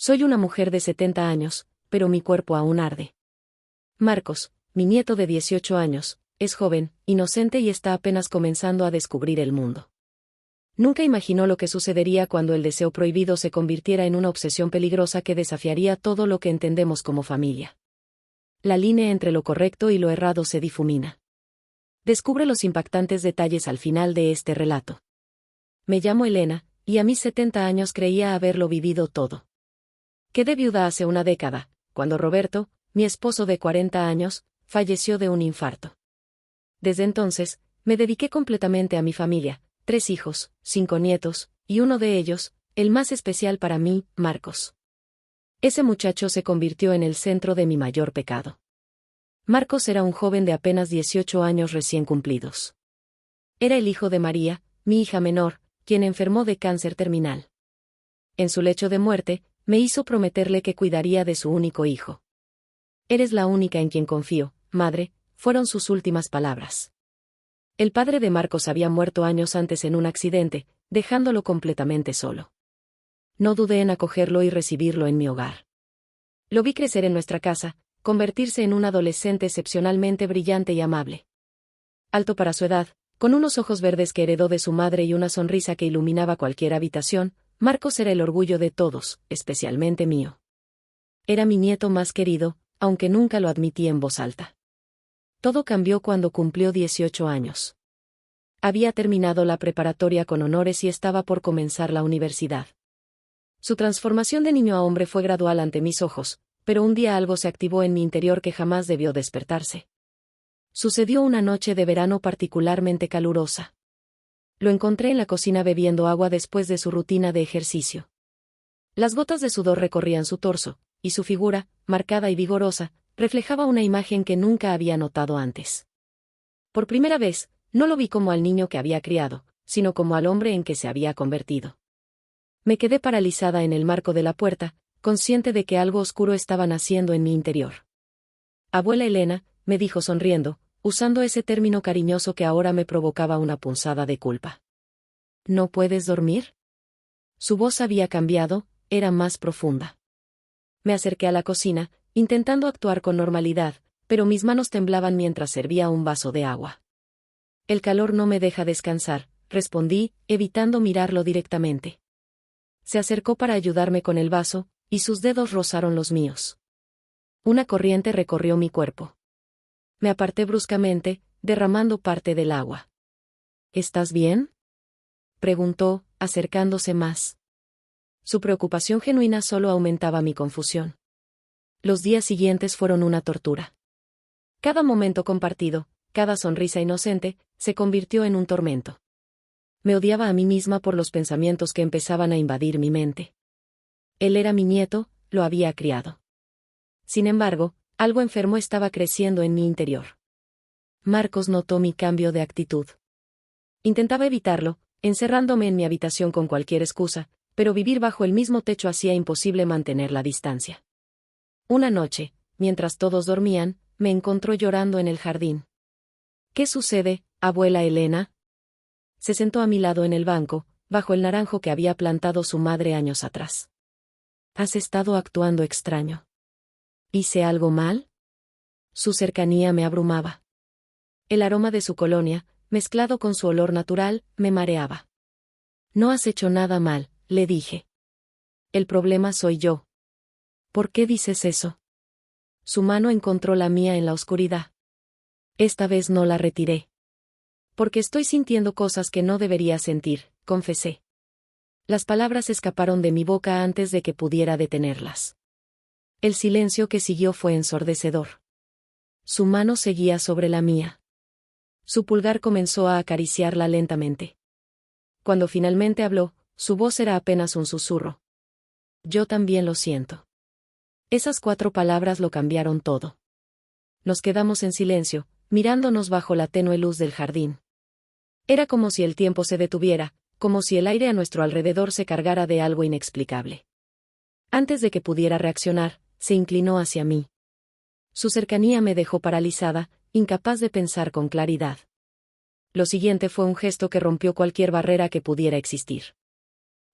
Soy una mujer de 70 años, pero mi cuerpo aún arde. Marcos, mi nieto de 18 años, es joven, inocente y está apenas comenzando a descubrir el mundo. Nunca imaginó lo que sucedería cuando el deseo prohibido se convirtiera en una obsesión peligrosa que desafiaría todo lo que entendemos como familia. La línea entre lo correcto y lo errado se difumina. Descubre los impactantes detalles al final de este relato. Me llamo Elena, y a mis 70 años creía haberlo vivido todo. Quedé viuda hace una década, cuando Roberto, mi esposo de 40 años, falleció de un infarto. Desde entonces, me dediqué completamente a mi familia, 3 hijos, 5 nietos, y uno de ellos, el más especial para mí, Marcos. Ese muchacho se convirtió en el centro de mi mayor pecado. Marcos era un joven de apenas 18 años recién cumplidos. Era el hijo de María, mi hija menor, quien enfermó de cáncer terminal. En su lecho de muerte, me hizo prometerle que cuidaría de su único hijo. Eres la única en quien confío, madre, fueron sus últimas palabras. El padre de Marcos había muerto años antes en un accidente, dejándolo completamente solo. No dudé en acogerlo y recibirlo en mi hogar. Lo vi crecer en nuestra casa, convertirse en un adolescente excepcionalmente brillante y amable. Alto para su edad, con unos ojos verdes que heredó de su madre y una sonrisa que iluminaba cualquier habitación, Marcos era el orgullo de todos, especialmente mío. Era mi nieto más querido, aunque nunca lo admití en voz alta. Todo cambió cuando cumplió 18 años. Había terminado la preparatoria con honores y estaba por comenzar la universidad. Su transformación de niño a hombre fue gradual ante mis ojos, pero un día algo se activó en mi interior que jamás debió despertarse. Sucedió una noche de verano particularmente calurosa. Lo encontré en la cocina bebiendo agua después de su rutina de ejercicio. Las gotas de sudor recorrían su torso, y su figura, marcada y vigorosa, reflejaba una imagen que nunca había notado antes. Por primera vez, no lo vi como al niño que había criado, sino como al hombre en que se había convertido. Me quedé paralizada en el marco de la puerta, consciente de que algo oscuro estaba naciendo en mi interior. Abuela Elena, me dijo sonriendo, usando ese término cariñoso que ahora me provocaba una punzada de culpa. ¿No puedes dormir? Su voz había cambiado, era más profunda. Me acerqué a la cocina, intentando actuar con normalidad, pero mis manos temblaban mientras servía un vaso de agua. El calor no me deja descansar, respondí, evitando mirarlo directamente. Se acercó para ayudarme con el vaso, y sus dedos rozaron los míos. Una corriente recorrió mi cuerpo. Me aparté bruscamente, derramando parte del agua. ¿Estás bien?, preguntó, acercándose más. Su preocupación genuina solo aumentaba mi confusión. Los días siguientes fueron una tortura. Cada momento compartido, cada sonrisa inocente, se convirtió en un tormento. Me odiaba a mí misma por los pensamientos que empezaban a invadir mi mente. Él era mi nieto, lo había criado. Sin embargo, algo enfermo estaba creciendo en mi interior. Marcos notó mi cambio de actitud. Intentaba evitarlo, encerrándome en mi habitación con cualquier excusa, pero vivir bajo el mismo techo hacía imposible mantener la distancia. Una noche, mientras todos dormían, me encontró llorando en el jardín. ¿Qué sucede, abuela Elena? Se sentó a mi lado en el banco, bajo el naranjo que había plantado su madre años atrás. ¿Has estado actuando extraño? ¿Hice algo mal? Su cercanía me abrumaba. El aroma de su colonia, mezclado con su olor natural, me mareaba. No has hecho nada mal, le dije. El problema soy yo. ¿Por qué dices eso? Su mano encontró la mía en la oscuridad. Esta vez no la retiré. Porque estoy sintiendo cosas que no debería sentir, confesé. Las palabras escaparon de mi boca antes de que pudiera detenerlas. El silencio que siguió fue ensordecedor. Su mano seguía sobre la mía. Su pulgar comenzó a acariciarla lentamente. Cuando finalmente habló, su voz era apenas un susurro. Yo también lo siento. Esas 4 palabras lo cambiaron todo. Nos quedamos en silencio, mirándonos bajo la tenue luz del jardín. Era como si el tiempo se detuviera, como si el aire a nuestro alrededor se cargara de algo inexplicable. Antes de que pudiera reaccionar, se inclinó hacia mí. Su cercanía me dejó paralizada, incapaz de pensar con claridad. Lo siguiente fue un gesto que rompió cualquier barrera que pudiera existir.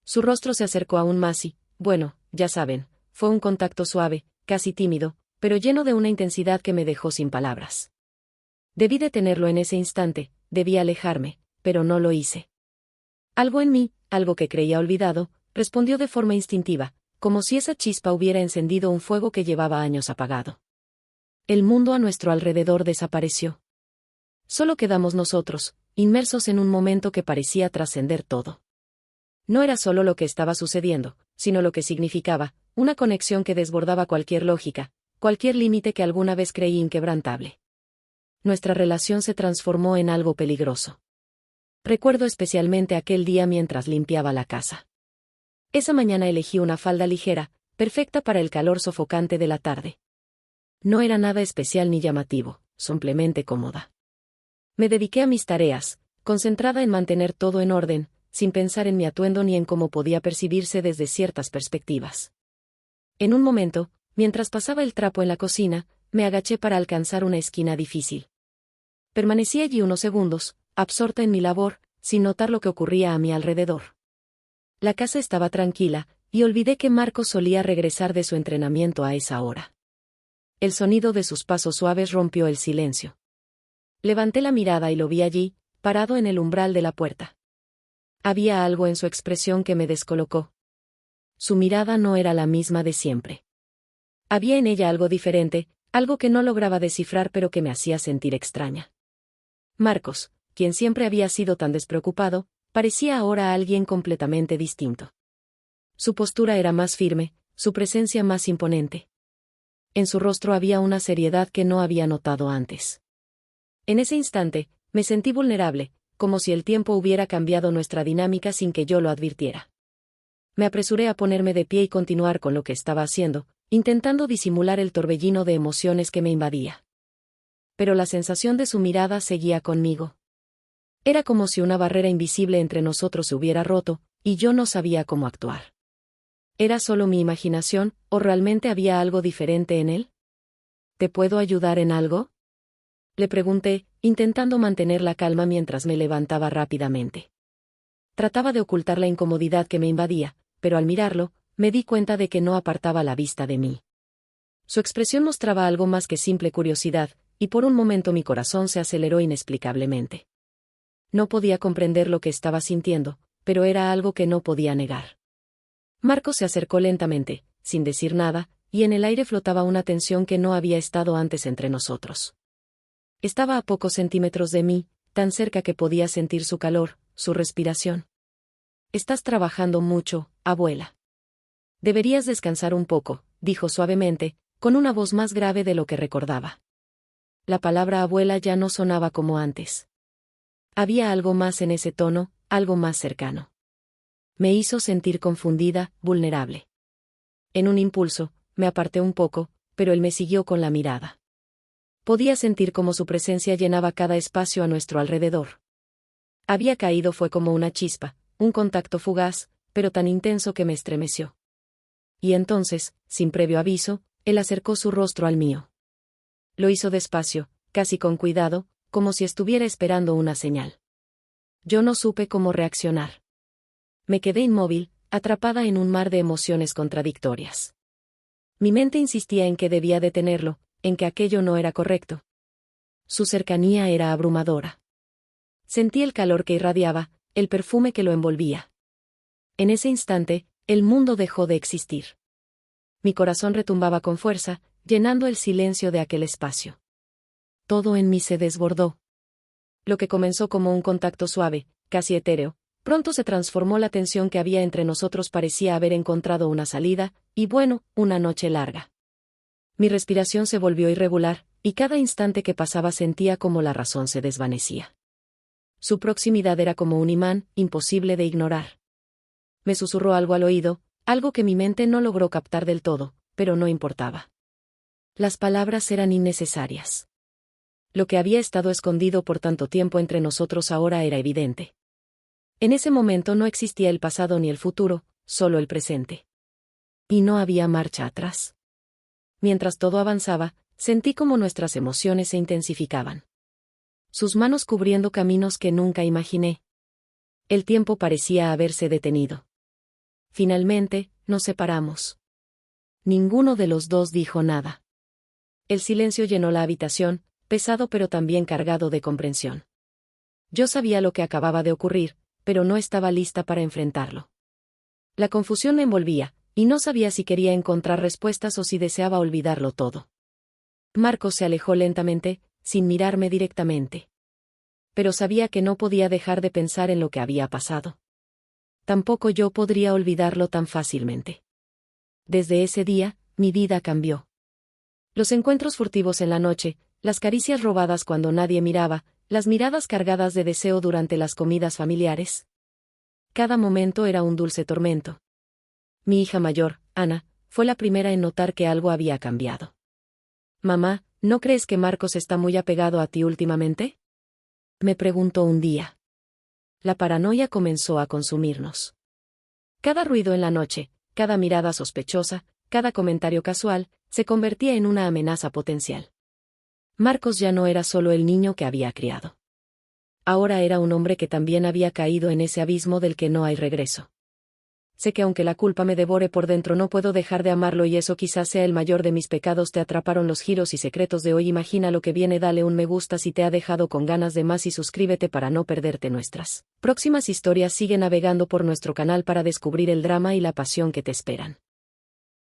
Su rostro se acercó aún más y, bueno, ya saben, fue un contacto suave, casi tímido, pero lleno de una intensidad que me dejó sin palabras. Debí detenerlo en ese instante, debí alejarme, pero no lo hice. Algo en mí, algo que creía olvidado, respondió de forma instintiva, como si esa chispa hubiera encendido un fuego que llevaba años apagado. El mundo a nuestro alrededor desapareció. Solo quedamos nosotros, inmersos en un momento que parecía trascender todo. No era solo lo que estaba sucediendo, sino lo que significaba, una conexión que desbordaba cualquier lógica, cualquier límite que alguna vez creí inquebrantable. Nuestra relación se transformó en algo peligroso. Recuerdo especialmente aquel día mientras limpiaba la casa. Esa mañana elegí una falda ligera, perfecta para el calor sofocante de la tarde. No era nada especial ni llamativo, simplemente cómoda. Me dediqué a mis tareas, concentrada en mantener todo en orden, sin pensar en mi atuendo ni en cómo podía percibirse desde ciertas perspectivas. En un momento, mientras pasaba el trapo en la cocina, me agaché para alcanzar una esquina difícil. Permanecí allí unos segundos, absorta en mi labor, sin notar lo que ocurría a mi alrededor. La casa estaba tranquila, y olvidé que Marcos solía regresar de su entrenamiento a esa hora. El sonido de sus pasos suaves rompió el silencio. Levanté la mirada y lo vi allí, parado en el umbral de la puerta. Había algo en su expresión que me descolocó. Su mirada no era la misma de siempre. Había en ella algo diferente, algo que no lograba descifrar pero que me hacía sentir extraña. Marcos, quien siempre había sido tan despreocupado, parecía ahora alguien completamente distinto. Su postura era más firme, su presencia más imponente. En su rostro había una seriedad que no había notado antes. En ese instante, me sentí vulnerable, como si el tiempo hubiera cambiado nuestra dinámica sin que yo lo advirtiera. Me apresuré a ponerme de pie y continuar con lo que estaba haciendo, intentando disimular el torbellino de emociones que me invadía. Pero la sensación de su mirada seguía conmigo. Era como si una barrera invisible entre nosotros se hubiera roto, y yo no sabía cómo actuar. ¿Era solo mi imaginación, o realmente había algo diferente en él? ¿Te puedo ayudar en algo?, le pregunté, intentando mantener la calma mientras me levantaba rápidamente. Trataba de ocultar la incomodidad que me invadía, pero al mirarlo, me di cuenta de que no apartaba la vista de mí. Su expresión mostraba algo más que simple curiosidad, y por un momento mi corazón se aceleró inexplicablemente. No podía comprender lo que estaba sintiendo, pero era algo que no podía negar. Marcos se acercó lentamente, sin decir nada, y en el aire flotaba una tensión que no había estado antes entre nosotros. Estaba a pocos centímetros de mí, tan cerca que podía sentir su calor, su respiración. «Estás trabajando mucho, abuela. Deberías descansar un poco», dijo suavemente, con una voz más grave de lo que recordaba. La palabra abuela ya no sonaba como antes. Había algo más en ese tono, algo más cercano. Me hizo sentir confundida, vulnerable. En un impulso, me aparté un poco, pero él me siguió con la mirada. Podía sentir cómo su presencia llenaba cada espacio a nuestro alrededor. Había caído fue como una chispa, un contacto fugaz, pero tan intenso que me estremeció. Y entonces, sin previo aviso, él acercó su rostro al mío. Lo hizo despacio, casi con cuidado, como si estuviera esperando una señal. Yo no supe cómo reaccionar. Me quedé inmóvil, atrapada en un mar de emociones contradictorias. Mi mente insistía en que debía detenerlo, en que aquello no era correcto. Su cercanía era abrumadora. Sentí el calor que irradiaba, el perfume que lo envolvía. En ese instante, el mundo dejó de existir. Mi corazón retumbaba con fuerza, llenando el silencio de aquel espacio. Todo en mí se desbordó. Lo que comenzó como un contacto suave, casi etéreo, pronto se transformó. La tensión que había entre nosotros parecía haber encontrado una salida, y bueno, una noche larga. Mi respiración se volvió irregular, y cada instante que pasaba sentía como la razón se desvanecía. Su proximidad era como un imán, imposible de ignorar. Me susurró algo al oído, algo que mi mente no logró captar del todo, pero no importaba. Las palabras eran innecesarias. Lo que había estado escondido por tanto tiempo entre nosotros ahora era evidente. En ese momento no existía el pasado ni el futuro, solo el presente. Y no había marcha atrás. Mientras todo avanzaba, sentí como nuestras emociones se intensificaban. Sus manos cubriendo caminos que nunca imaginé. El tiempo parecía haberse detenido. Finalmente, nos separamos. Ninguno de los dos dijo nada. El silencio llenó la habitación, pesado pero también cargado de comprensión. Yo sabía lo que acababa de ocurrir, pero no estaba lista para enfrentarlo. La confusión me envolvía, y no sabía si quería encontrar respuestas o si deseaba olvidarlo todo. Marcos se alejó lentamente, sin mirarme directamente. Pero sabía que no podía dejar de pensar en lo que había pasado. Tampoco yo podría olvidarlo tan fácilmente. Desde ese día, mi vida cambió. Los encuentros furtivos en la noche, las caricias robadas cuando nadie miraba, las miradas cargadas de deseo durante las comidas familiares. Cada momento era un dulce tormento. Mi hija mayor, Ana, fue la primera en notar que algo había cambiado. «Mamá, ¿no crees que Marcos está muy apegado a ti últimamente?», me preguntó un día. La paranoia comenzó a consumirnos. Cada ruido en la noche, cada mirada sospechosa, cada comentario casual, se convertía en una amenaza potencial. Marcos ya no era solo el niño que había criado. Ahora era un hombre que también había caído en ese abismo del que no hay regreso. Sé que aunque la culpa me devore por dentro no puedo dejar de amarlo y eso quizás sea el mayor de mis pecados. Te atraparon los giros y secretos de hoy. Imagina lo que viene. Dale un me gusta si te ha dejado con ganas de más y suscríbete para no perderte nuestras próximas historias. Sigue navegando por nuestro canal para descubrir el drama y la pasión que te esperan.